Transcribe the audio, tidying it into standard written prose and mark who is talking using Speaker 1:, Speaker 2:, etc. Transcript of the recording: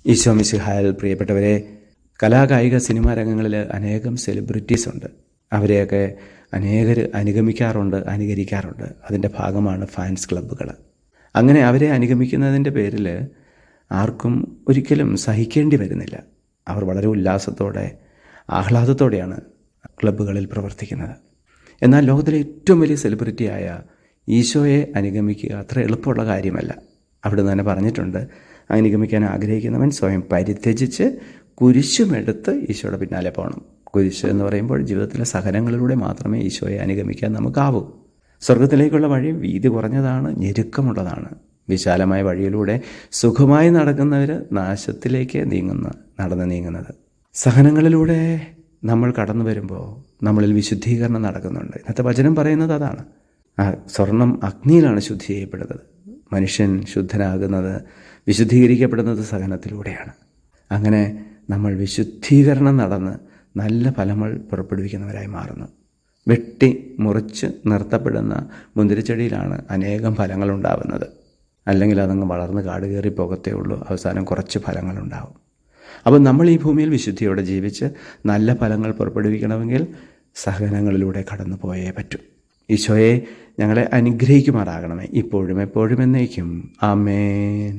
Speaker 1: ഈശോ മിശിഹായിൽ പ്രിയപ്പെട്ടവരെ, കലാകായിക സിനിമാ രംഗങ്ങളിൽ അനേകം സെലിബ്രിറ്റീസ് ഉണ്ട്. അവരെയൊക്കെ അനേകർ അനുഗമിക്കാറുണ്ട്, അനുകരിക്കാറുണ്ട്. അതിൻ്റെ ഭാഗമാണ് ഫാൻസ് ക്ലബ്ബുകൾ. അങ്ങനെ അവരെ അനുഗമിക്കുന്നതിൻ്റെ പേരിൽ ആർക്കും ഒരിക്കലും സഹിക്കേണ്ടി വരുന്നില്ല. അവർ വളരെ ഉല്ലാസത്തോടെ, ആഹ്ലാദത്തോടെയാണ് ക്ലബ്ബുകളിൽ പ്രവർത്തിക്കുന്നത്. എന്നാൽ ലോകത്തിലെ ഏറ്റവും വലിയ സെലിബ്രിറ്റിയായ ഈശോയെ അനുഗമിക്കുക അത്ര എളുപ്പമുള്ള കാര്യമല്ല. അവിടെ തന്നെ പറഞ്ഞിട്ടുണ്ട്, അനുഗമിക്കാൻ ആഗ്രഹിക്കുന്നവൻ സ്വയം പരിത്യജിച്ച് കുരിശുമെടുത്ത് ഈശോയുടെ പിന്നാലെ പോകണം. കുരിശ് എന്ന് പറയുമ്പോൾ ജീവിതത്തിലെ സഹനങ്ങളിലൂടെ മാത്രമേ ഈശോയെ അനുഗമിക്കാൻ നമുക്കാവൂ. സ്വർഗത്തിലേക്കുള്ള വഴി വീതി കുറഞ്ഞതാണ്, ഞെരുക്കമുള്ളതാണ്. വിശാലമായ വഴിയിലൂടെ സുഖമായി നടക്കുന്നവർ നാശത്തിലേക്ക് നടന്ന് നീങ്ങുന്നത്. സഹനങ്ങളിലൂടെ നമ്മൾ കടന്നു വരുമ്പോൾ നമ്മളിൽ വിശുദ്ധീകരണം നടക്കുന്നുണ്ട്. ഇന്നത്തെ വചനം പറയുന്നത് അതാണ്. സ്വർണം അഗ്നിയിലാണ് ശുദ്ധി ചെയ്യപ്പെടുന്നത്. മനുഷ്യൻ ശുദ്ധനാകുന്നത്, വിശുദ്ധീകരിക്കപ്പെടുന്നത് സഹനത്തിലൂടെയാണ്. അങ്ങനെ നമ്മൾ വിശുദ്ധീകരണം നടന്ന് നല്ല ഫലങ്ങൾ പുറപ്പെടുവിക്കുന്നവരായി മാറുന്നു. വെട്ടി മുറിച്ച് നിർത്തപ്പെടുന്ന മുന്തിരിച്ചെടിയിലാണ് അനേകം ഫലങ്ങളുണ്ടാവുന്നത്. അല്ലെങ്കിൽ അതങ്ങ് വളർന്ന് കാട് കയറി പോകത്തേ ഉള്ളൂ. അവസാനം കുറച്ച് ഫലങ്ങളുണ്ടാവും. അപ്പോൾ നമ്മൾ ഈ ഭൂമിയിൽ വിശുദ്ധിയോടെ ജീവിച്ച് നല്ല ഫലങ്ങൾ പുറപ്പെടുവിക്കണമെങ്കിൽ സഹനങ്ങളിലൂടെ കടന്നു പോയേ പറ്റൂ. ഈശോയെ ഞങ്ങളെ അനുഗ്രഹിക്കുമാറാകണമേ, ഇപ്പോഴും എപ്പോഴും എന്നേക്കും. ആമേൻ.